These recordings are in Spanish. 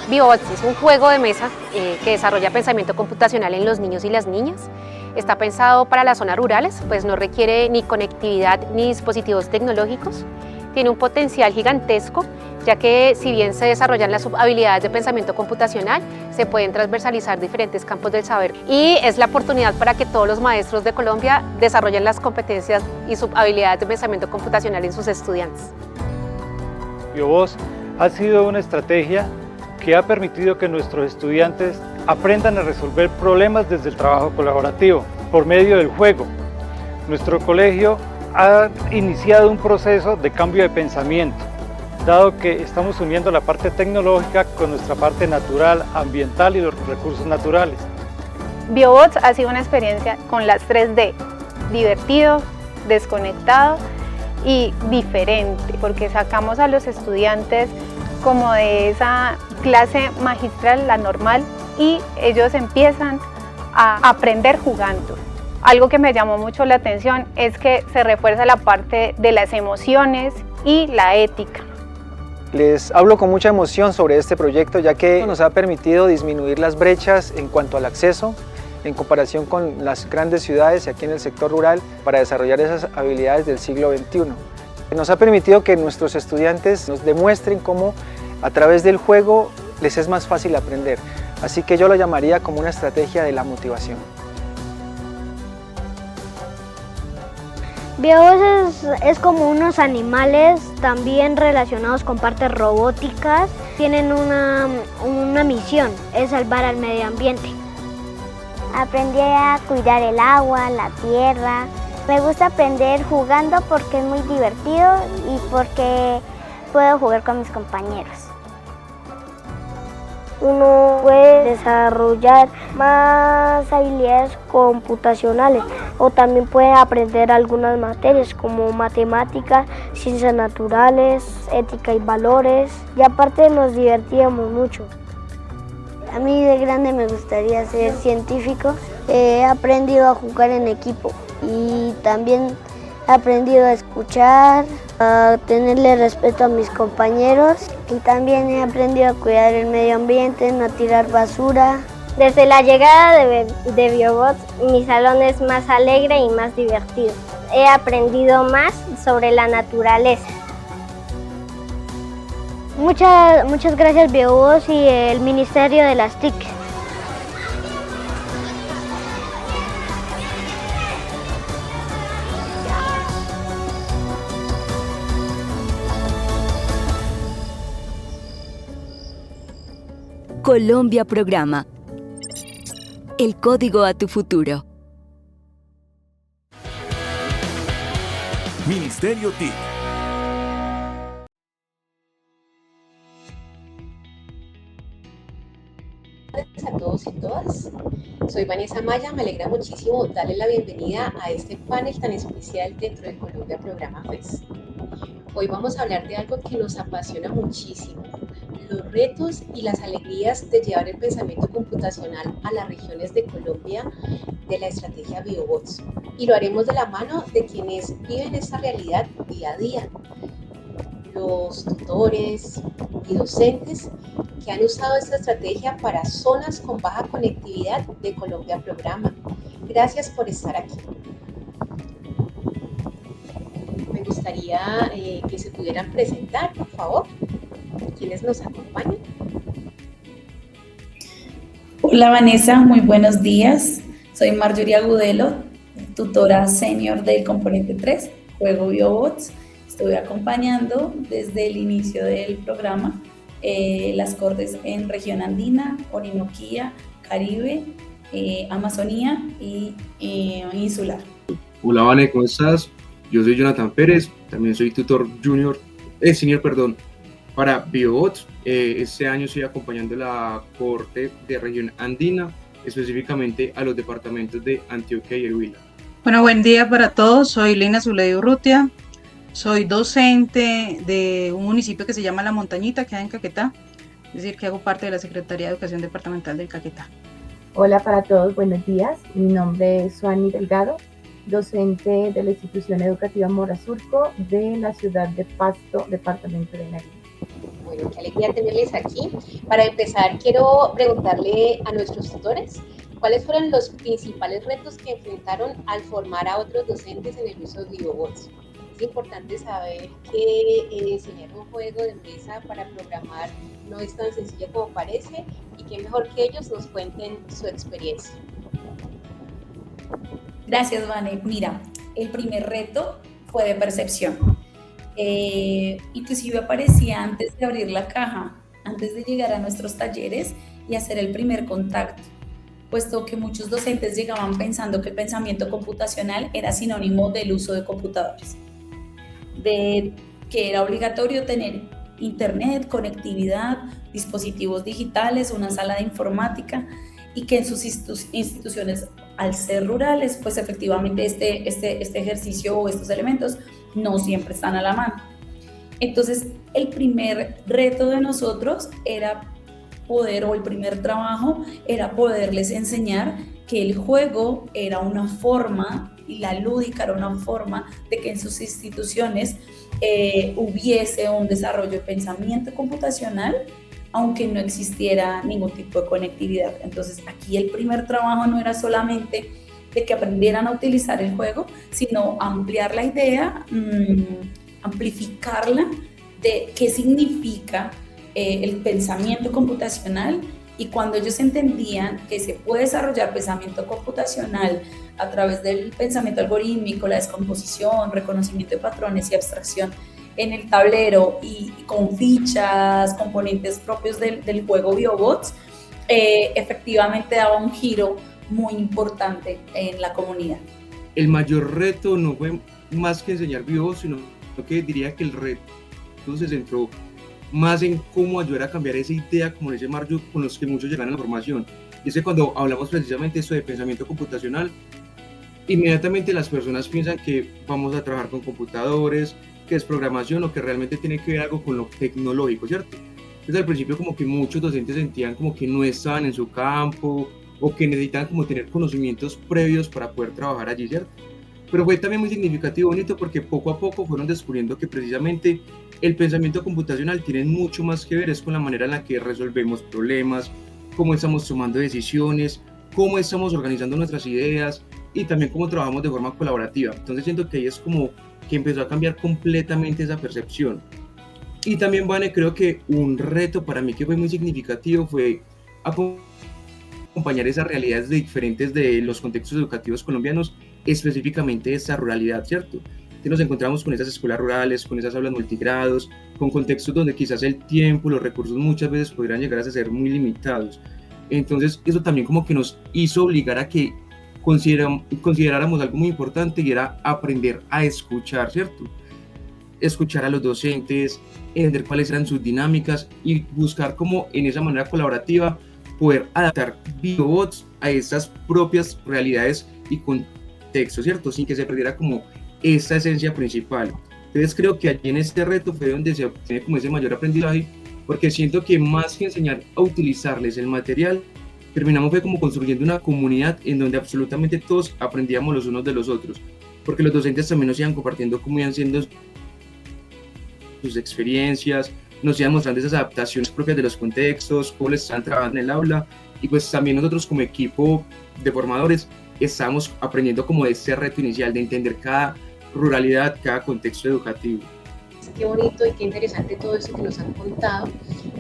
BioBots es un juego de mesa que desarrolla pensamiento computacional en los niños y las niñas. Está pensado para las zonas rurales, pues no requiere ni conectividad ni dispositivos tecnológicos. Tiene un potencial gigantesco, ya que si bien se desarrollan las habilidades de pensamiento computacional, se pueden transversalizar diferentes campos del saber. Y es la oportunidad para que todos los maestros de Colombia desarrollen las competencias y habilidades de pensamiento computacional en sus estudiantes. BioBots ha sido una estrategia que ha permitido que nuestros estudiantes aprendan a resolver problemas desde el trabajo colaborativo por medio del juego. Nuestro colegio ha iniciado un proceso de cambio de pensamiento, dado que estamos uniendo la parte tecnológica con nuestra parte natural, ambiental y los recursos naturales. BioBots ha sido una experiencia con las 3D, divertido, desconectado y diferente, porque sacamos a los estudiantes como de esa clase magistral, la normal, y ellos empiezan a aprender jugando. Algo que me llamó mucho la atención es que se refuerza la parte de las emociones y la ética. Les hablo con mucha emoción sobre este proyecto, ya que nos ha permitido disminuir las brechas en cuanto al acceso en comparación con las grandes ciudades y aquí en el sector rural para desarrollar esas habilidades del siglo XXI. Nos ha permitido que nuestros estudiantes nos demuestren cómo a través del juego les es más fácil aprender. Así que yo lo llamaría como una estrategia de la motivación. BioBots es como unos animales también relacionados con partes robóticas. Tienen una misión, es salvar al medio ambiente. Aprendí a cuidar el agua, la tierra. Me gusta aprender jugando porque es muy divertido y porque puedo jugar con mis compañeros. Uno puede desarrollar más habilidades computacionales o también puede aprender algunas materias como matemáticas, ciencias naturales, ética y valores, y aparte nos divertíamos mucho. A mí de grande me gustaría ser científico. He aprendido a jugar en equipo y también he aprendido a escuchar, a tenerle respeto a mis compañeros y también he aprendido a cuidar el medio ambiente, no tirar basura. Desde la llegada de BioBots, mi salón es más alegre y más divertido. He aprendido más sobre la naturaleza. Muchas gracias BioBots y el Ministerio de las TIC. Colombia Programa. El código a tu futuro. Ministerio TIC. A todos y todas, soy Vanessa Maya, me alegra muchísimo darle la bienvenida a este panel tan especial dentro de Colombia Programa FES. Hoy vamos a hablar de algo que nos apasiona muchísimo, los retos y las alegrías de llevar el pensamiento computacional a las regiones de Colombia de la estrategia BioBots. Y lo haremos de la mano de quienes viven esta realidad día a día, los tutores y docentes que han usado esta estrategia para zonas con baja conectividad de Colombia Programa. Gracias por estar aquí. Me gustaría que se pudieran presentar, por favor, quienes nos acompañan. Hola Vanessa, muy buenos días. Soy Marjorie Agudelo, tutora senior del componente 3, Juego BioBots. Estoy acompañando desde el inicio del programa las cortes en región andina, Orinoquía, Caribe, Amazonía y insular. Hola Vane, ¿cómo estás? Yo soy Jonathan Pérez, también soy tutor senior para BioBots. Este año estoy acompañando la corte de región andina, específicamente a los departamentos de Antioquia y el Huila. Bueno, buen día para todos, soy Lina Zuley Urrutia. Soy docente de un municipio que se llama La Montañita, queda en Caquetá, es decir, que hago parte de la Secretaría de Educación Departamental del Caquetá. Hola para todos, buenos días. Mi nombre es Suani Delgado, docente de la institución educativa Mora Surco de la ciudad de Pasto, departamento de Nariño. Bueno, qué alegría tenerles aquí. Para empezar, quiero preguntarle a nuestros tutores cuáles fueron los principales retos que enfrentaron al formar a otros docentes en el uso de BioBots. Es importante saber que enseñar un juego de mesa para programar no es tan sencillo como parece y qué mejor que ellos nos cuenten su experiencia. Gracias, Vane. Mira, el primer reto fue de percepción. Inclusive aparecía antes de abrir la caja, antes de llegar a nuestros talleres y hacer el primer contacto, puesto que muchos docentes llegaban pensando que el pensamiento computacional era sinónimo del uso de computadores, de que era obligatorio tener internet, conectividad, dispositivos digitales, una sala de informática, y que en sus instituciones, al ser rurales, pues efectivamente este ejercicio o estos elementos no siempre están a la mano. Entonces, el primer reto de nosotros era el primer trabajo era poderles enseñar que el juego era una forma, y la lúdica era una forma de que en sus instituciones hubiese un desarrollo de pensamiento computacional, aunque no existiera ningún tipo de conectividad. Entonces, aquí el primer trabajo no era solamente de que aprendieran a utilizar el juego, sino ampliar la idea, amplificarla de qué significa el pensamiento computacional, y cuando ellos entendían que se puede desarrollar pensamiento computacional a través del pensamiento algorítmico, la descomposición, reconocimiento de patrones y abstracción en el tablero y con fichas, componentes propios del juego BioBots, efectivamente daba un giro muy importante en la comunidad. El mayor reto no fue más que enseñar BioBots, sino que diría que el reto se centró más en cómo ayudar a cambiar esa idea, como dice Mario, con los que muchos llegan a la formación. Y es que cuando hablamos precisamente esto de pensamiento computacional, inmediatamente las personas piensan que vamos a trabajar con computadores, que es programación o que realmente tiene que ver algo con lo tecnológico, ¿cierto? Entonces al principio como que muchos docentes sentían como que no estaban en su campo o que necesitaban como tener conocimientos previos para poder trabajar allí, ¿cierto? Pero fue también muy significativo y bonito porque poco a poco fueron descubriendo que precisamente el pensamiento computacional tiene mucho más que ver es con la manera en la que resolvemos problemas, cómo estamos tomando decisiones, cómo estamos organizando nuestras ideas y también cómo trabajamos de forma colaborativa. Entonces siento que ahí es como que empezó a cambiar completamente esa percepción. Y también, Vane, creo que un reto para mí que fue muy significativo fue acompañar esas realidades diferentes de los contextos educativos colombianos, específicamente esa ruralidad, ¿cierto? Entonces nos encontramos con esas escuelas rurales, con esas aulas multigrados, con contextos donde quizás el tiempo, los recursos muchas veces podrían llegar a ser muy limitados. Entonces eso también como que nos hizo obligar a que consideráramos algo muy importante, y era aprender a escuchar, ¿cierto? Escuchar a los docentes, entender cuáles eran sus dinámicas y buscar cómo en esa manera colaborativa poder adaptar BioBots a esas propias realidades y contextos, ¿cierto? Sin que se perdiera como esta esencia principal. Entonces creo que allí en este reto fue donde se obtiene como ese mayor aprendizaje, porque siento que más que enseñar a utilizarles el material, terminamos fue como construyendo una comunidad en donde absolutamente todos aprendíamos los unos de los otros, porque los docentes también nos iban compartiendo cómo iban siendo sus experiencias, nos iban mostrando esas adaptaciones propias de los contextos, cómo les estaban trabajando en el aula, y pues también nosotros como equipo de formadores estábamos aprendiendo como de ese reto inicial de entender cada ruralidad, cada contexto educativo. Qué bonito y qué interesante todo eso que nos han contado.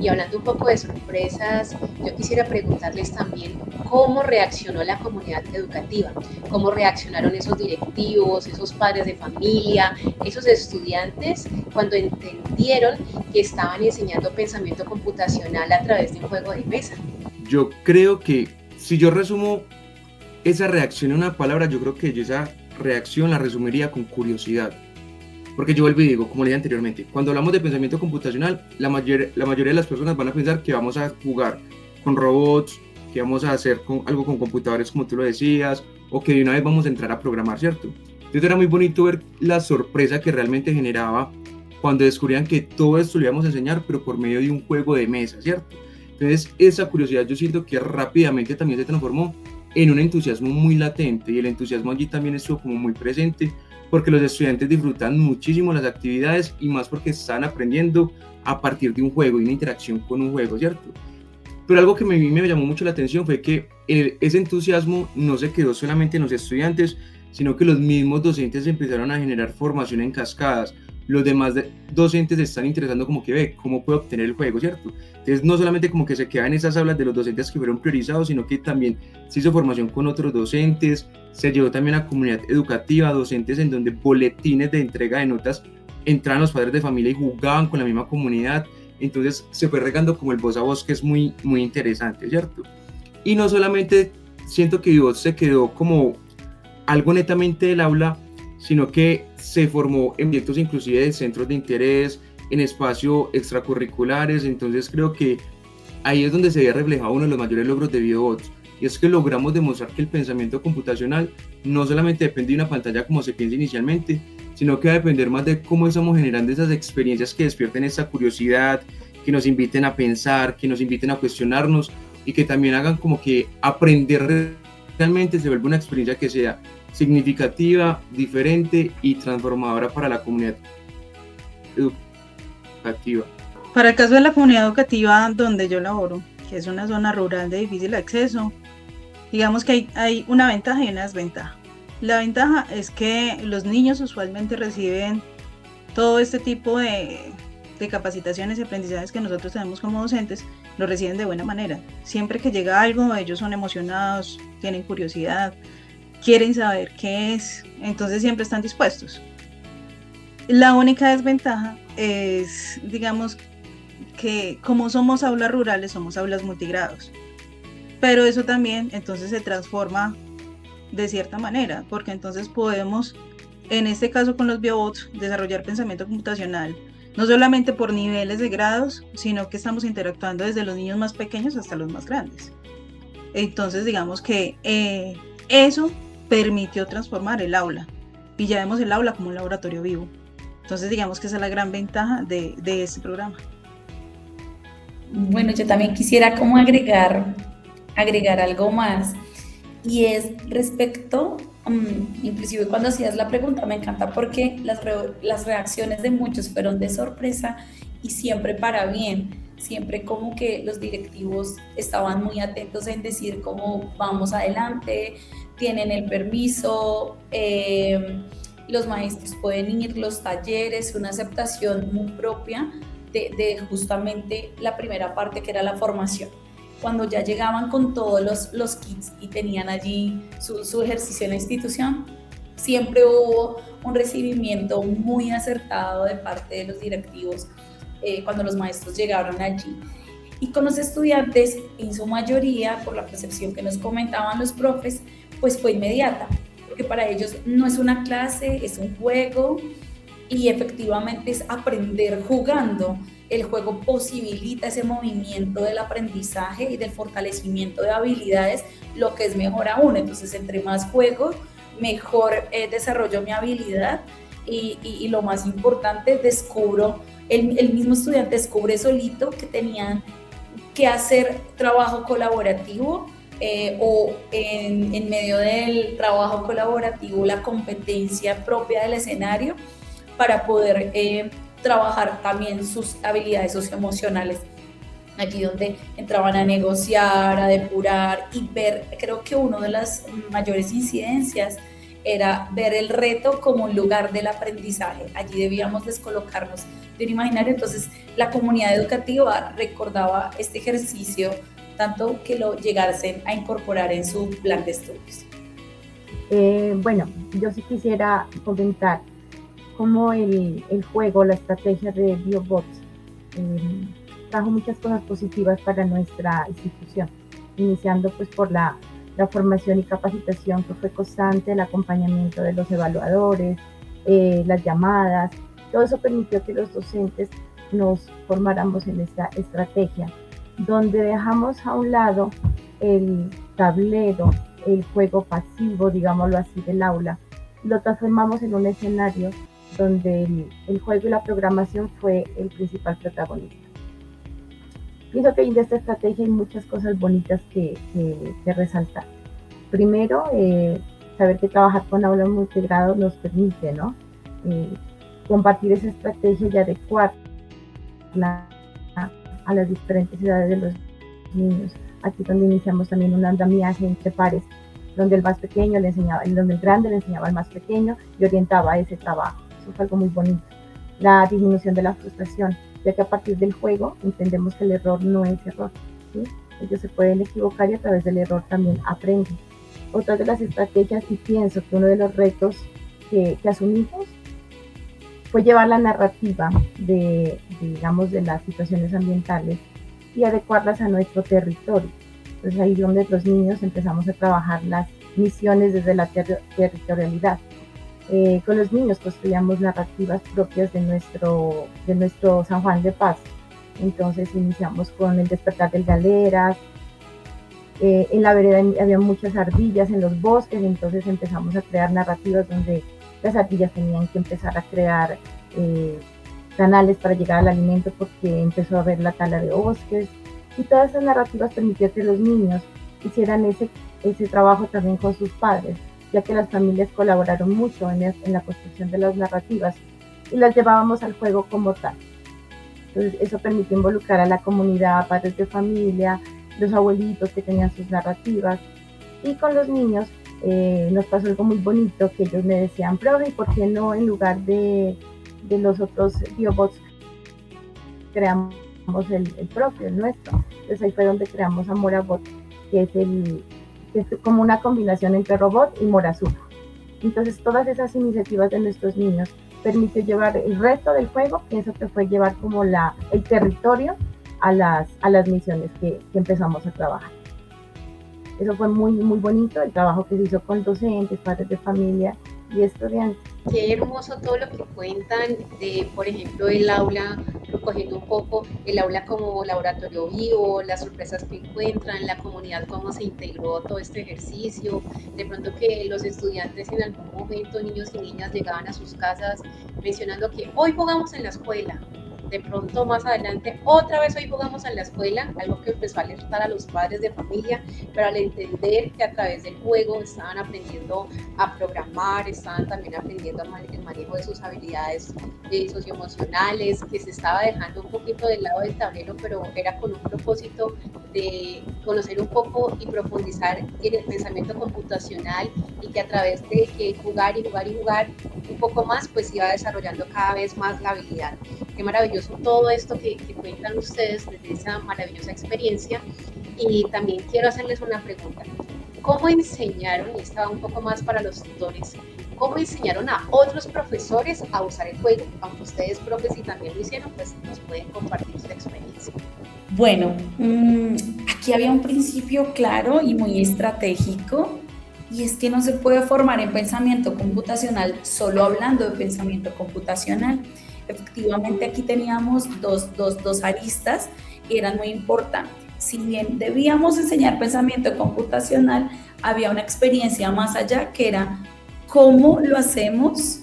Y hablando un poco de sorpresas, yo quisiera preguntarles también cómo reaccionó la comunidad educativa, cómo reaccionaron esos directivos, esos padres de familia, esos estudiantes cuando entendieron que estaban enseñando pensamiento computacional a través de un juego de mesa. Yo creo que si yo resumo esa reacción en una palabra, yo creo que yo esa reacción la resumiría con curiosidad. Porque yo vuelvo y digo, como le dije anteriormente, cuando hablamos de pensamiento computacional, la mayoría de las personas van a pensar que vamos a jugar con robots, que vamos a hacer algo con computadores como tú lo decías, o que de una vez vamos a entrar a programar, ¿cierto? Entonces era muy bonito ver la sorpresa que realmente generaba cuando descubrían que todo esto lo íbamos a enseñar, pero por medio de un juego de mesa, ¿cierto? Entonces esa curiosidad yo siento que rápidamente también se transformó en un entusiasmo muy latente, y el entusiasmo allí también estuvo como muy presente, porque los estudiantes disfrutan muchísimo las actividades y más porque están aprendiendo a partir de un juego y una interacción con un juego, ¿cierto? Pero algo que me llamó mucho la atención fue que ese entusiasmo no se quedó solamente en los estudiantes, sino que los mismos docentes empezaron a generar formación en cascadas. Los demás docentes se están interesando como que ve cómo puedo obtener el juego, ¿cierto? Entonces no solamente como que se queda en esas aulas de los docentes que fueron priorizados, sino que también se hizo formación con otros docentes, se llevó también a comunidad educativa, docentes en donde boletines de entrega de notas entraban los padres de familia y jugaban con la misma comunidad. Entonces se fue regando como el voz a voz, que es muy, muy interesante, ¿cierto? Y no solamente siento que Vivots se quedó como algo netamente del aula, sino que se formó en proyectos inclusive de centros de interés, en espacios extracurriculares. Entonces creo que ahí es donde se ve reflejado uno de los mayores logros de Vivots, y es que logramos demostrar que el pensamiento computacional no solamente depende de una pantalla como se piensa inicialmente, sino que va a depender más de cómo estamos generando esas experiencias que despierten esa curiosidad, que nos inviten a pensar, que nos inviten a cuestionarnos y que también hagan como que aprender realmente se vuelve una experiencia que sea significativa, diferente y transformadora para la comunidad educativa. Para el caso de la comunidad educativa donde yo laboro, que es una zona rural de difícil acceso, digamos que hay una ventaja y una desventaja. La ventaja es que los niños usualmente reciben todo este tipo de capacitaciones y aprendizajes que nosotros tenemos como docentes, lo reciben de buena manera. Siempre que llega algo, ellos son emocionados, tienen curiosidad, quieren saber qué es, entonces siempre están dispuestos. La única desventaja es, digamos, que como somos aulas rurales, somos aulas multigrados, pero eso también entonces se transforma de cierta manera, porque entonces podemos, en este caso con los biobots, desarrollar pensamiento computacional, no solamente por niveles de grados, sino que estamos interactuando desde los niños más pequeños hasta los más grandes. Entonces digamos que eso permitió transformar el aula, y ya vemos el aula como un laboratorio vivo. Entonces digamos que esa es la gran ventaja de este programa. Bueno, yo también quisiera como agregar algo más, y es respecto, inclusive cuando hacías la pregunta me encanta porque las reacciones de muchos fueron de sorpresa y siempre para bien, siempre como que los directivos estaban muy atentos en decir cómo vamos adelante, tienen el permiso, los maestros pueden ir, los talleres, una aceptación muy propia de justamente la primera parte que era la formación. Cuando ya llegaban con todos los kits y tenían allí su ejercicio en la institución, siempre hubo un recibimiento muy acertado de parte de los directivos cuando los maestros llegaron allí. Y con los estudiantes, en su mayoría, por la percepción que nos comentaban los profes, pues fue inmediata, porque para ellos no es una clase, es un juego, y efectivamente es aprender jugando. El juego posibilita ese movimiento del aprendizaje y del fortalecimiento de habilidades, lo que es mejor aún. Entonces, entre más juego, mejor desarrollo mi habilidad y lo más importante, descubro, el mismo estudiante descubre solito que tenían que hacer trabajo colaborativo o en medio del trabajo colaborativo la competencia propia del escenario para poder trabajar también sus habilidades socioemocionales, allí donde entraban a negociar, a depurar y ver. Creo que una de las mayores incidencias era ver el reto como un lugar del aprendizaje. Allí debíamos descolocarnos de un imaginario. Entonces la comunidad educativa recordaba este ejercicio tanto que lo llegasen a incorporar en su plan de estudios. Bueno, yo sí quisiera comentar cómo el juego, la estrategia de Biobots trajo muchas cosas positivas para nuestra institución, iniciando pues por la formación y capacitación que fue constante, el acompañamiento de los evaluadores, las llamadas. Todo eso permitió que los docentes nos formáramos en esta estrategia, donde dejamos a un lado el tablero, el juego pasivo, digámoslo así, del aula, lo transformamos en un escenario donde el juego y la programación fue el principal protagonista. Pienso que en esta estrategia hay muchas cosas bonitas que resaltar. Primero, saber que trabajar con aulas multigrado nos permite, ¿no? Compartir esa estrategia y adecuarla a las diferentes edades de los niños. Aquí donde iniciamos también un andamiaje entre pares, donde el más pequeño le enseñaba, donde el grande le enseñaba al más pequeño y orientaba ese trabajo. Eso fue algo muy bonito. La disminución de la frustración, ya que a partir del juego entendemos que el error no es error, ¿sí? Ellos se pueden equivocar y a través del error también aprenden. Otra de las estrategias, y pienso que uno de los retos que asumimos fue llevar la narrativa de las situaciones ambientales y adecuarlas a nuestro territorio. Entonces ahí es donde los niños empezamos a trabajar las misiones desde la territorialidad. Con los niños construíamos narrativas propias de nuestro San Juan de Paz. Entonces iniciamos con el despertar del Galeras. En la vereda había muchas ardillas en los bosques, entonces empezamos a crear narrativas donde las ardillas tenían que empezar a crear canales para llegar al alimento porque empezó a haber la tala de bosques. Y todas esas narrativas permitieron que los niños hicieran ese trabajo también con sus padres, ya que las familias colaboraron mucho en la construcción de las narrativas y las llevábamos al juego como tal. Entonces eso permitió involucrar a la comunidad, padres de familia, los abuelitos que tenían sus narrativas, y con los niños nos pasó algo muy bonito, que ellos me decían, profe, ¿y por qué no en lugar de los otros biobots creamos el propio, el nuestro? Entonces ahí fue donde creamos Amorabot, que es como una combinación entre robot y Morazuma. Entonces todas esas iniciativas de nuestros niños permitió llevar el resto del juego, pienso que fue llevar como el territorio a las misiones que empezamos a trabajar. Eso fue muy, muy bonito, el trabajo que se hizo con docentes, padres de familia y estudiantes. Qué hermoso todo lo que cuentan de, por ejemplo, el aula, recogiendo un poco el aula como laboratorio vivo, las sorpresas que encuentran, la comunidad, cómo se integró todo este ejercicio, de pronto que los estudiantes en algún momento, niños y niñas, llegaban a sus casas mencionando que hoy jugamos en la escuela. De pronto más adelante, otra vez hoy jugamos en la escuela, algo que empezó a alertar a los padres de familia, pero al entender que a través del juego estaban aprendiendo a programar, estaban también aprendiendo el manejo de sus habilidades socioemocionales, que se estaba dejando un poquito del lado del tablero, pero era con un propósito de conocer un poco y profundizar en el pensamiento computacional, y que a través de jugar y jugar y jugar un poco más, pues iba desarrollando cada vez más la habilidad. Qué maravilloso todo esto que cuentan ustedes desde esa maravillosa experiencia. Y también quiero hacerles una pregunta. ¿Cómo enseñaron, y esta va un poco más para los tutores, cómo enseñaron a otros profesores a usar el juego? Aunque ustedes, profes, si también lo hicieron, pues nos pueden compartir su experiencia. Bueno, aquí había un principio claro y muy estratégico, y es que no se puede formar en pensamiento computacional solo hablando de pensamiento computacional. Efectivamente, aquí teníamos dos aristas que eran muy importantes. Si bien debíamos enseñar pensamiento computacional, había una experiencia más allá, que era cómo lo hacemos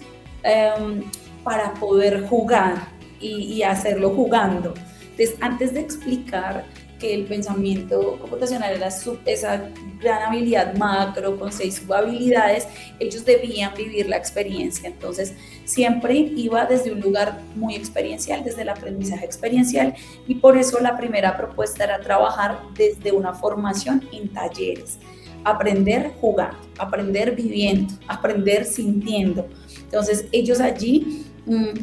para poder jugar y hacerlo jugando. Entonces, antes de explicar que el pensamiento computacional era esa gran habilidad macro con 6 subhabilidades, ellos debían vivir la experiencia. Entonces siempre iba desde un lugar muy experiencial, desde el aprendizaje experiencial, y por eso la primera propuesta era trabajar desde una formación en talleres. Aprender jugando, aprender viviendo, aprender sintiendo. Entonces ellos allí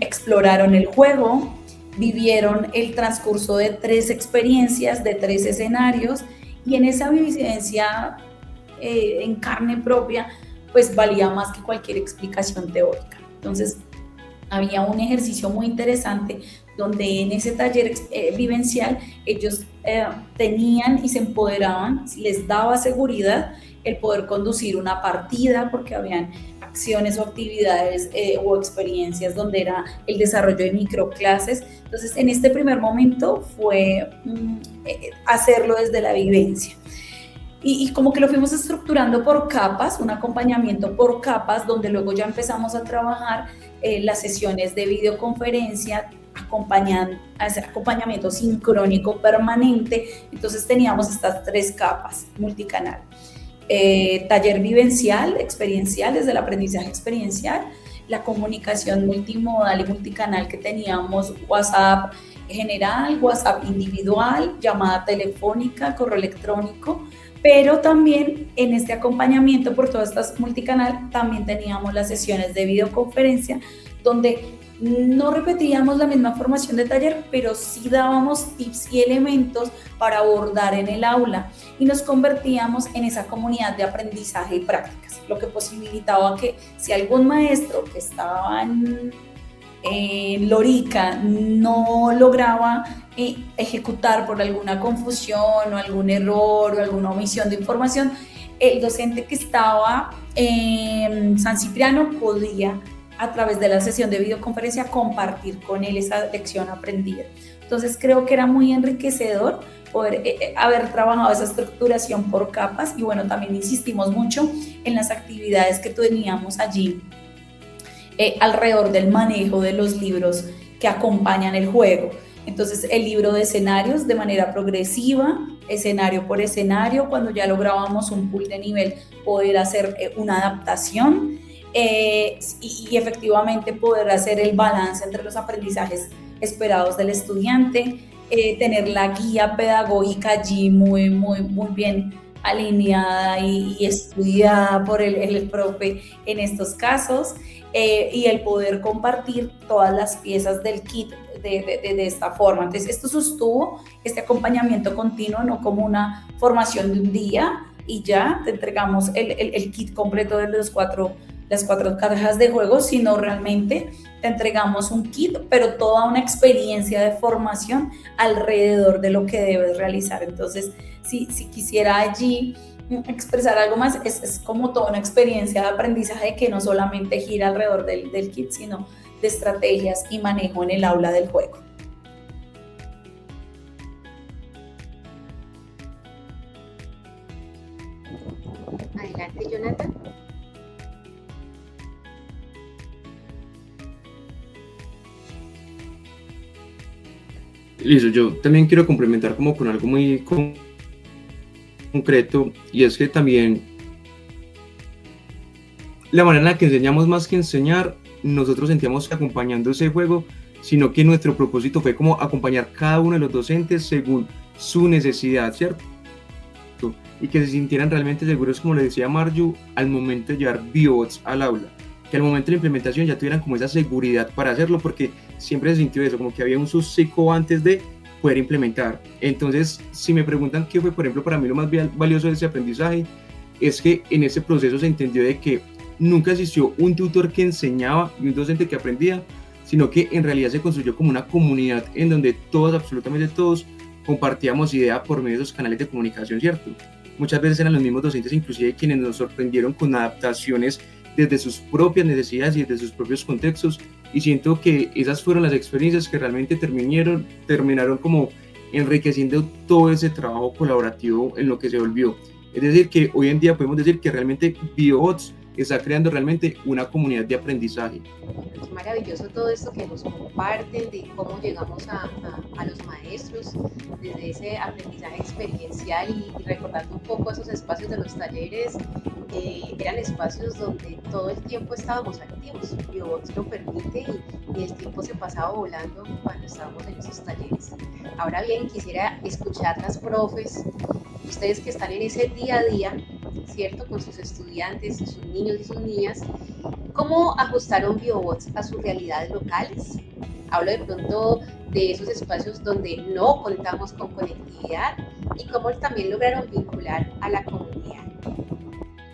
exploraron el juego, vivieron el transcurso de 3 experiencias, de 3 escenarios, y en esa vivencia en carne propia, pues valía más que cualquier explicación teórica. Entonces había un ejercicio muy interesante donde en ese taller vivencial ellos tenían y se empoderaban, les daba seguridad el poder conducir una partida, porque habían acciones o actividades o experiencias donde era el desarrollo de microclases. Entonces en este primer momento fue hacerlo desde la vivencia. Y como que lo fuimos estructurando por capas, un acompañamiento por capas, donde luego ya empezamos a trabajar las sesiones de videoconferencia, hacer acompañamiento sincrónico permanente. Entonces teníamos estas 3 capas multicanal. taller vivencial, experiencial, desde el aprendizaje experiencial, la comunicación multimodal y multicanal que teníamos, WhatsApp general, WhatsApp individual, llamada telefónica, correo electrónico, pero también en este acompañamiento por todas estas multicanal también teníamos las sesiones de videoconferencia donde no repetíamos la misma formación de taller, pero sí dábamos tips y elementos para abordar en el aula y nos convertíamos en esa comunidad de aprendizaje y prácticas, lo que posibilitaba que si algún maestro que estaba en Lorica no lograba ejecutar por alguna confusión o algún error o alguna omisión de información, el docente que estaba en San Cipriano podía, a través de la sesión de videoconferencia, compartir con él esa lección aprendida. Entonces creo que era muy enriquecedor poder haber trabajado esa estructuración por capas y bueno, también insistimos mucho en las actividades que teníamos allí alrededor del manejo de los libros que acompañan el juego. Entonces el libro de escenarios de manera progresiva, escenario por escenario, cuando ya lográbamos un pool de nivel, poder hacer una adaptación y efectivamente poder hacer el balance entre los aprendizajes esperados del estudiante, tener la guía pedagógica allí muy bien alineada y estudiada por el profe en estos casos, y el poder compartir todas las piezas del kit de esta forma. Entonces esto sostuvo este acompañamiento continuo, no como una formación de un día y ya te entregamos el kit completo de las cuatro cajas de juego, sino realmente te entregamos un kit, pero toda una experiencia de formación alrededor de lo que debes realizar. Entonces, si quisiera allí expresar algo más, es como toda una experiencia de aprendizaje que no solamente gira alrededor del kit, sino de estrategias y manejo en el aula del juego. Adelante, Jonathan. Listo, yo también quiero complementar como con algo muy concreto, y es que también la manera en la que enseñamos, más que enseñar, nosotros sentíamos que acompañando ese juego, sino que nuestro propósito fue como acompañar cada uno de los docentes según su necesidad, ¿cierto? Y que se sintieran realmente seguros, como le decía Marju, al momento de llevar BioBots al aula, que al momento de la implementación ya tuvieran como esa seguridad para hacerlo, porque siempre se sintió eso, como que había un sosiego antes de poder implementar. Entonces, si me preguntan qué fue, por ejemplo, para mí lo más valioso de ese aprendizaje, es que en ese proceso se entendió de que nunca existió un tutor que enseñaba y un docente que aprendía, sino que en realidad se construyó como una comunidad en donde todos, absolutamente todos, compartíamos ideas por medio de esos canales de comunicación, ¿cierto? Muchas veces eran los mismos docentes, inclusive, quienes nos sorprendieron con adaptaciones desde sus propias necesidades y desde sus propios contextos, y siento que esas fueron las experiencias que realmente terminaron como enriqueciendo todo ese trabajo colaborativo en lo que se volvió. Es decir, que hoy en día podemos decir que realmente BioBots está creando realmente una comunidad de aprendizaje. Es maravilloso todo esto que nos comparten de cómo llegamos a los maestros desde ese aprendizaje experiencial y recordando un poco esos espacios de los talleres. Eran espacios donde todo el tiempo estábamos activos, BioBots lo permite y el tiempo se pasaba volando cuando estábamos en esos talleres. Ahora bien, quisiera escuchar las profes, ustedes que están en ese día a día, ¿cierto? Con sus estudiantes, sus niños y sus niñas, ¿cómo ajustaron BioBots a sus realidades locales? Hablo de pronto de esos espacios donde no contamos con conectividad y cómo también lograron vincular a la comunidad.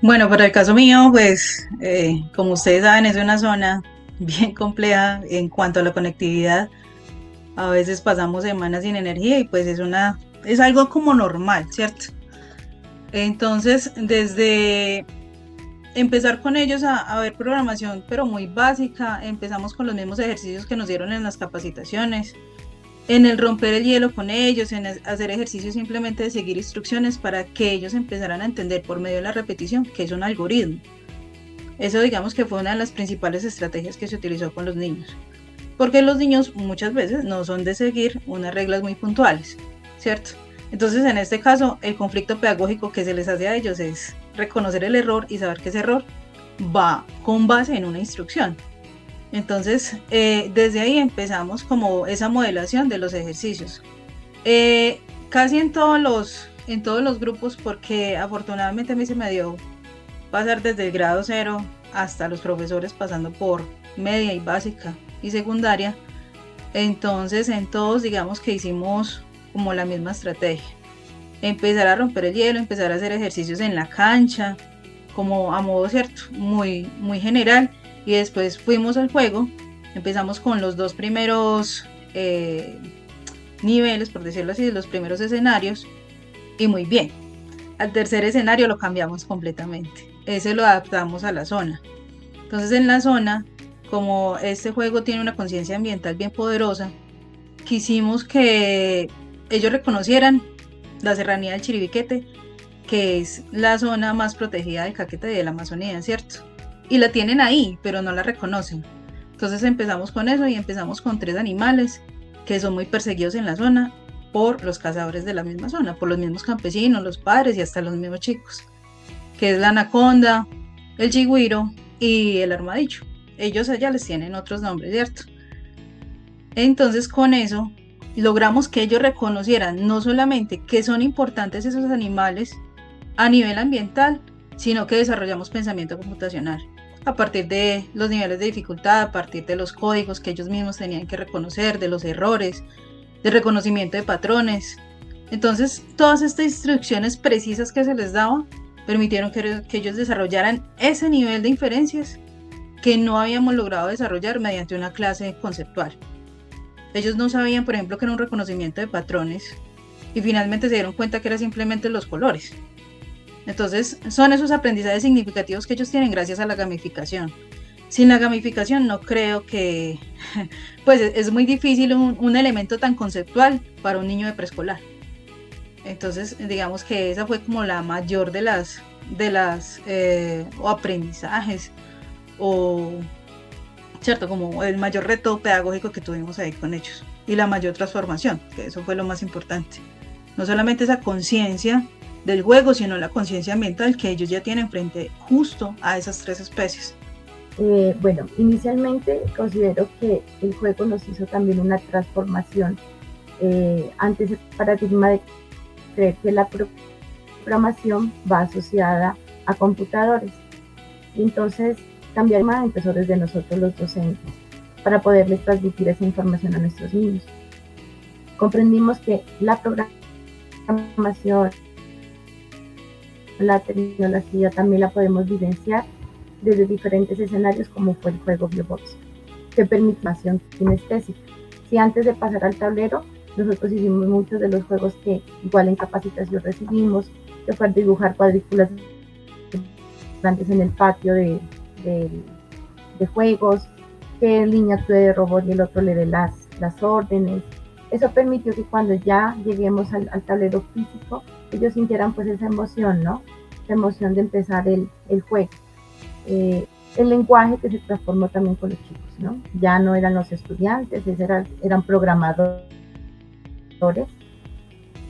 Bueno, para el caso mío, pues como ustedes saben, es una zona bien compleja en cuanto a la conectividad. A veces pasamos semanas sin energía y pues es algo como normal, ¿cierto? Entonces, desde empezar con ellos a ver programación, pero muy básica, empezamos con los mismos ejercicios que nos dieron en las capacitaciones, en el romper el hielo con ellos, en hacer ejercicios simplemente de seguir instrucciones para que ellos empezaran a entender por medio de la repetición que es un algoritmo. Eso, digamos, que fue una de las principales estrategias que se utilizó con los niños, porque los niños muchas veces no son de seguir unas reglas muy puntuales, ¿cierto? Entonces, en este caso, el conflicto pedagógico que se les hace a ellos es reconocer el error y saber que ese error va con base en una instrucción. Entonces, desde ahí empezamos como esa modelación de los ejercicios. Casi en todos los grupos, porque afortunadamente a mí se me dio pasar desde el grado 0 hasta los profesores, pasando por media y básica y secundaria. Entonces, en todos, digamos que hicimos como la misma estrategia. Empezar a romper el hielo, empezar a hacer ejercicios en la cancha, como a modo cierto, muy general, y después fuimos al juego. Empezamos con los 2 primeros niveles, por decirlo así, los primeros escenarios, y muy bien. Al tercer escenario lo cambiamos completamente, ese lo adaptamos a la zona. Entonces, en la zona, como este juego tiene una conciencia ambiental bien poderosa, quisimos que ellos reconocieran la serranía del Chiribiquete, que es la zona más protegida del Caquetá y de la Amazonía, ¿cierto? Y la tienen ahí, pero no la reconocen. Entonces empezamos con eso y empezamos con 3 animales que son muy perseguidos en la zona por los cazadores de la misma zona, por los mismos campesinos, los padres y hasta los mismos chicos, que es la anaconda, el chigüiro y el armadillo. Ellos allá les tienen otros nombres, ¿cierto? Entonces, con eso logramos que ellos reconocieran no solamente que son importantes esos animales a nivel ambiental, sino que desarrollamos pensamiento computacional a partir de los niveles de dificultad, a partir de los códigos que ellos mismos tenían que reconocer, de los errores, de reconocimiento de patrones. Entonces, todas estas instrucciones precisas que se les daba permitieron que ellos desarrollaran ese nivel de inferencias que no habíamos logrado desarrollar mediante una clase conceptual. Ellos no sabían, por ejemplo, que era un reconocimiento de patrones, y finalmente se dieron cuenta que era simplemente los colores. Entonces, son esos aprendizajes significativos que ellos tienen gracias a la gamificación. Sin la gamificación no creo que, pues es muy difícil un elemento tan conceptual para un niño de preescolar. Entonces, digamos que esa fue como la mayor de las o aprendizajes, o cierto, como el mayor reto pedagógico que tuvimos ahí con ellos, y la mayor transformación, que eso fue lo más importante. No solamente esa conciencia del juego, sino la conciencia ambiental que ellos ya tienen frente justo a esas 3 especies. Bueno, inicialmente considero que el juego nos hizo también una transformación ante ese paradigma de creer que la programación va asociada a computadores. Y entonces cambiar más empezó desde nosotros los docentes para poderles transmitir esa información a nuestros niños. Comprendimos que la programación, la tecnología también la podemos vivenciar desde diferentes escenarios, como fue el juego BioBots, que permite información kinestésica. Si antes de pasar al tablero, nosotros hicimos muchos de los juegos que igual en capacitación recibimos, que fue dibujar cuadrículas grandes en el patio de juegos, que el niño actúe de robot y el otro le dé las órdenes. Eso permitió que cuando ya lleguemos al tablero físico, ellos sintieran pues esa emoción, ¿no? Esa emoción de empezar el juego. El lenguaje que se transformó también con los chicos, ¿no? Ya no eran los estudiantes, eran programadores.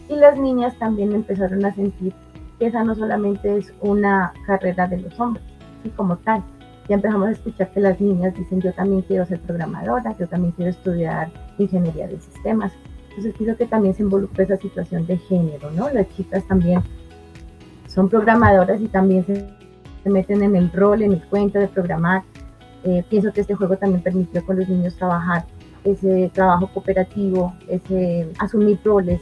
Y las niñas también empezaron a sentir que esa no solamente es una carrera de los hombres, ¿sí? Como tal. Ya empezamos a escuchar que las niñas dicen: yo también quiero ser programadora, yo también quiero estudiar ingeniería de sistemas. Entonces pienso que también se involucra esa situación de género, ¿no? Las chicas también son programadoras y también se meten en el rol, en el cuento de programar. Pienso que este juego también permitió con los niños trabajar ese trabajo cooperativo, ese asumir roles.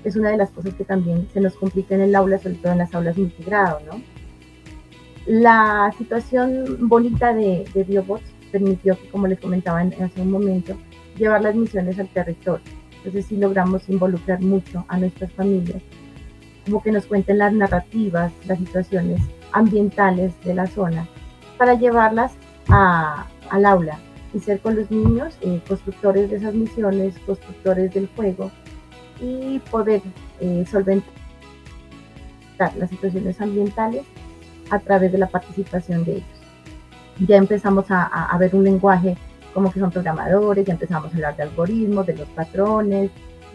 Es una de las cosas que también se nos complica en el aula, sobre todo en las aulas multigrado, ¿no? La situación bonita de BioBots permitió que, como les comentaba hace un momento, llevar las misiones al territorio. Entonces sí logramos involucrar mucho a nuestras familias, como que nos cuenten las narrativas, las situaciones ambientales de la zona, para llevarlas al aula y ser con los niños constructores de esas misiones, constructores del juego, y poder solventar las situaciones ambientales a través de la participación de ellos. Ya empezamos a ver un lenguaje como que son programadores, ya empezamos a hablar de algoritmos, de los patrones,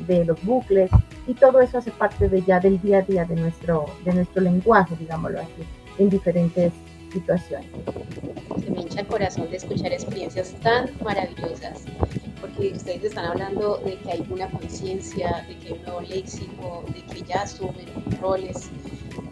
de los bucles, y todo eso hace parte del día a día de nuestro lenguaje, digámoslo así. en diferentes situaciones. Se me hincha el corazón de escuchar experiencias tan maravillosas, porque ustedes están hablando de que hay una conciencia, de que hay un nuevo léxico, de que ya asumen roles,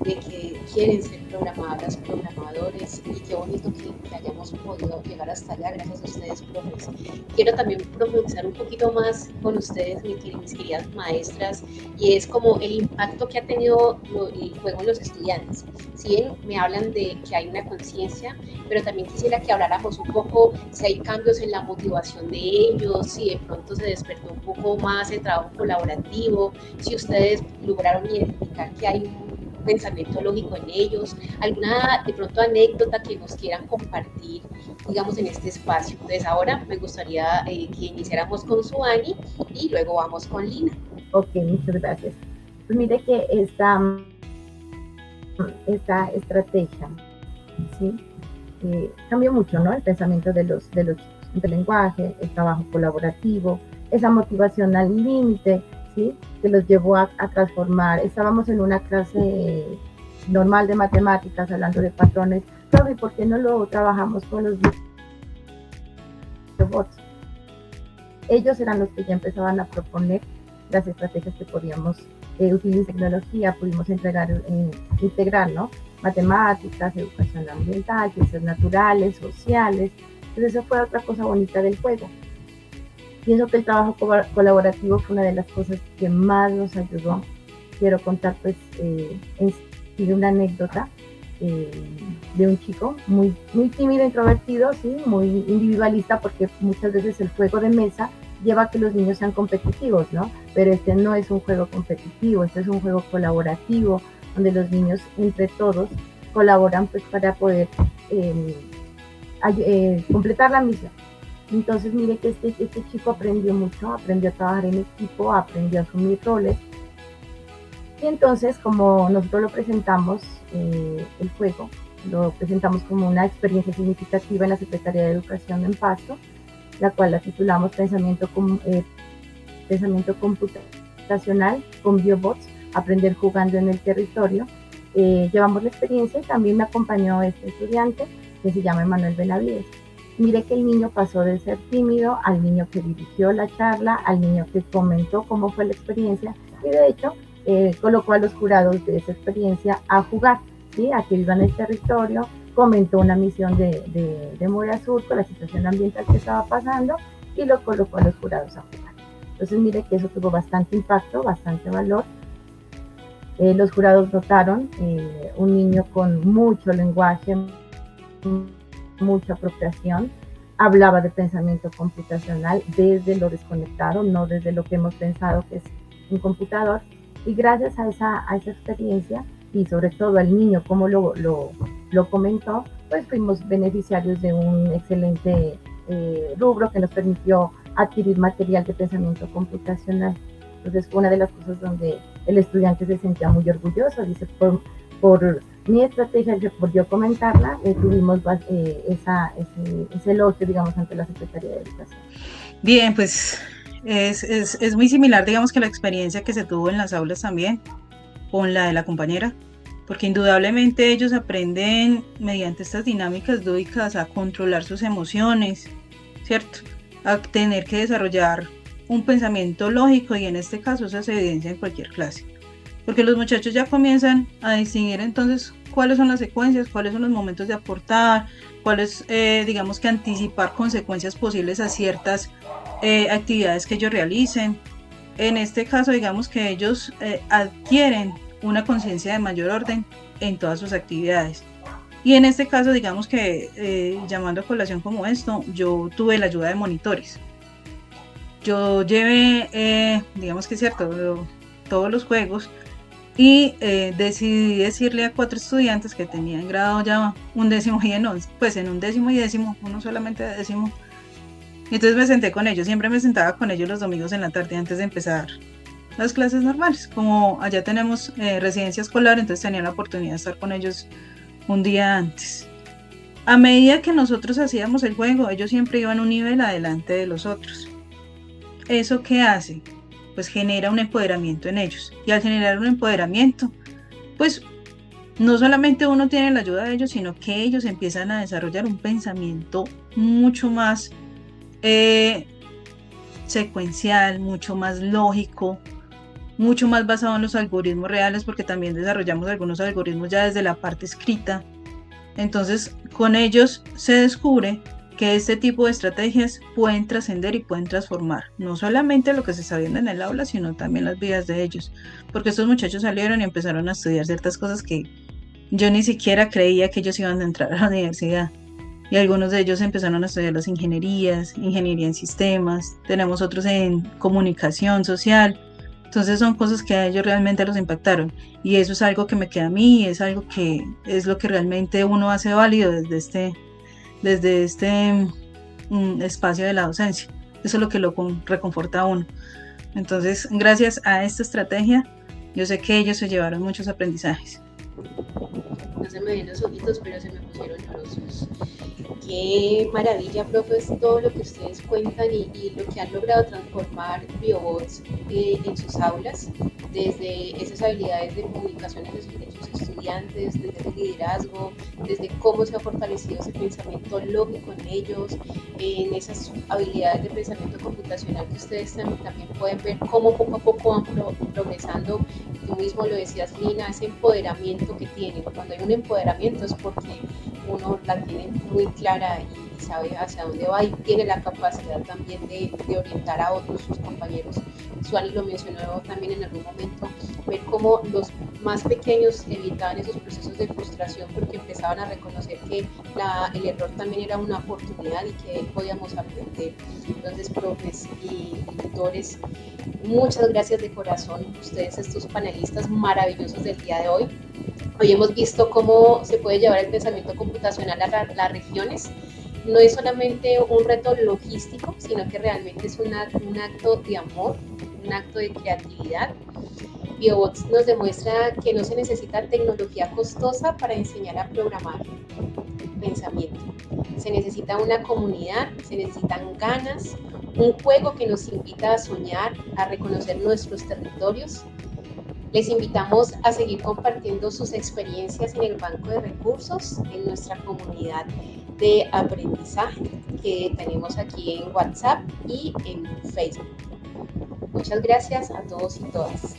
de que quieren ser programadoras, programadores, y qué bonito que hayamos podido llegar hasta allá gracias a ustedes, profes. Quiero también profundizar un poquito más con ustedes, mis queridas maestras, y es como el impacto que ha tenido el juego en los estudiantes. Si bien me hablan de que hay una conciencia, pero también quisiera que habláramos un poco si hay cambios en la motivación de ellos, si de pronto se despertó un poco más el trabajo colaborativo, si ustedes lograron identificar que hay un pensamiento lógico en ellos, alguna de pronto anécdota que nos quieran compartir, digamos, en este espacio. Entonces ahora me gustaría que iniciáramos con Suani y luego vamos con Lina. Ok, muchas gracias. Pues mire que esta estrategia, ¿sí? Cambió mucho, ¿no? El pensamiento de los chicos, el lenguaje, el trabajo colaborativo, esa motivación al límite, ¿sí? Que los llevó a transformar. Estábamos en una clase normal de matemáticas hablando de patrones, pero ¿y por qué no lo trabajamos con los robots? Ellos eran los que ya empezaban a proponer las estrategias que podíamos utilizar tecnología, pudimos integrar, ¿no? Matemáticas, educación ambiental, ciencias naturales, sociales. Entonces eso fue otra cosa bonita del juego. Pienso que el trabajo colaborativo fue una de las cosas que más nos ayudó. Quiero contar pues una anécdota de un chico muy tímido, introvertido, ¿sí? Muy individualista, porque muchas veces el juego de mesa lleva a que los niños sean competitivos, ¿no? Pero este no es un juego competitivo, este es un juego colaborativo, donde los niños entre todos colaboran pues para poder completar la misión. Entonces mire que este chico aprendió mucho, aprendió a trabajar en equipo, aprendió a asumir roles. Y entonces, como nosotros lo presentamos, el juego, lo presentamos como una experiencia significativa en la Secretaría de Educación en Pasto, la cual la titulamos Pensamiento Computacional con Biobots, aprender jugando en el territorio. Llevamos la experiencia y también me acompañó este estudiante que se llama Emanuel Benavides. Mire que el niño pasó de ser tímido al niño que dirigió la charla, al niño que comentó cómo fue la experiencia y de hecho colocó a los jurados de esa experiencia a jugar, ¿sí? A que vivan el territorio, comentó una misión de Mora Sur con la situación ambiental que estaba pasando y lo colocó a los jurados a jugar. Entonces mire que eso tuvo bastante impacto, bastante valor. Los jurados notaron un niño con mucho lenguaje, mucha apropiación, hablaba de pensamiento computacional desde lo desconectado, no desde lo que hemos pensado que es un computador, y gracias a esa experiencia y sobre todo al niño como lo comentó, pues fuimos beneficiarios de un excelente rubro que nos permitió adquirir material de pensamiento computacional. Entonces fue una de las cosas donde el estudiante se sentía muy orgulloso, dice, por mi estrategia, por yo comentarla, tuvimos ese elogio, digamos, ante la Secretaría de Educación. Bien, pues es muy similar, digamos, que la experiencia que se tuvo en las aulas también, con la de la compañera, porque indudablemente ellos aprenden mediante estas dinámicas lúdicas a controlar sus emociones, ¿cierto? A tener que desarrollar un pensamiento lógico y en este caso eso se evidencia en cualquier clase. Porque los muchachos ya comienzan a distinguir entonces cuáles son las secuencias, cuáles son los momentos de aportar, cuáles, digamos que anticipar consecuencias posibles a ciertas actividades que ellos realicen. En este caso, digamos que ellos adquieren una conciencia de mayor orden en todas sus actividades. Y en este caso, digamos que llamando a colación como esto, yo tuve la ayuda de monitores. Yo llevé, digamos que es cierto, todos los juegos, y decidí decirle a 4 estudiantes que tenían grado ya un décimo y en 11, pues en un décimo y décimo, uno solamente de décimo. Entonces me senté con ellos, siempre me sentaba con ellos los domingos en la tarde antes de empezar las clases normales. Como allá tenemos residencia escolar, entonces tenía la oportunidad de estar con ellos un día antes. A medida que nosotros hacíamos el juego, ellos siempre iban un nivel adelante de los otros. ¿Eso qué hace? Pues genera un empoderamiento en ellos. Y al generar un empoderamiento, pues no solamente uno tiene la ayuda de ellos, sino que ellos empiezan a desarrollar un pensamiento mucho más secuencial, mucho más lógico, mucho más basado en los algoritmos reales, porque también desarrollamos algunos algoritmos ya desde la parte escrita. Entonces, con ellos se descubre que este tipo de estrategias pueden trascender y pueden transformar no solamente lo que se está viendo en el aula, sino también las vidas de ellos, porque estos muchachos salieron y empezaron a estudiar ciertas cosas que yo ni siquiera creía que ellos iban a entrar a la universidad. Y algunos de ellos empezaron a estudiar las ingenierías, ingeniería en sistemas, tenemos otros en comunicación social. Entonces son cosas que a ellos realmente los impactaron, y eso es algo que me queda a mí, es algo que es lo que realmente uno hace válido desde este espacio de la docencia. Eso es lo que lo reconforta a uno. Entonces, gracias a esta estrategia, yo sé que ellos se llevaron muchos aprendizajes. No se me ven los ojitos, pero se me pusieron llorosos. Qué maravilla, profes, todo lo que ustedes cuentan y lo que han logrado transformar BioBots en sus aulas, desde esas habilidades de comunicación de sus estudiantes, desde el liderazgo, desde cómo se ha fortalecido ese pensamiento lógico en ellos, en esas habilidades de pensamiento computacional que ustedes también pueden ver cómo poco a poco van progresando. Tú mismo lo decías, Lina, ese empoderamiento que tienen. Cuando hay un empoderamiento es porque uno la tiene muy clara y sabe hacia dónde va y tiene la capacidad también de orientar a otros, sus compañeros. Suani lo mencionó también en algún momento, ver cómo los más pequeños evitaban esos procesos de frustración porque empezaban a reconocer que el error también era una oportunidad y que podíamos aprender. Entonces, profes y tutores, muchas gracias de corazón, ustedes, estos panelistas maravillosos del día de hoy. Hoy hemos visto cómo se puede llevar el pensamiento computacional a las regiones. No es solamente un reto logístico, sino que realmente es un acto de amor, un acto de creatividad. BioBots nos demuestra que no se necesita tecnología costosa para enseñar a programar pensamiento. Se necesita una comunidad, se necesitan ganas, un juego que nos invita a soñar, a reconocer nuestros territorios. Les invitamos a seguir compartiendo sus experiencias en el banco de recursos, en nuestra comunidad de aprendizaje que tenemos aquí en WhatsApp y en Facebook. Muchas gracias a todos y todas.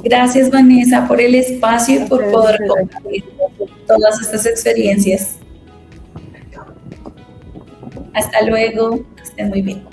Gracias, Vanessa, por el espacio y por poder compartir todas estas experiencias. Hasta luego, que estén muy bien.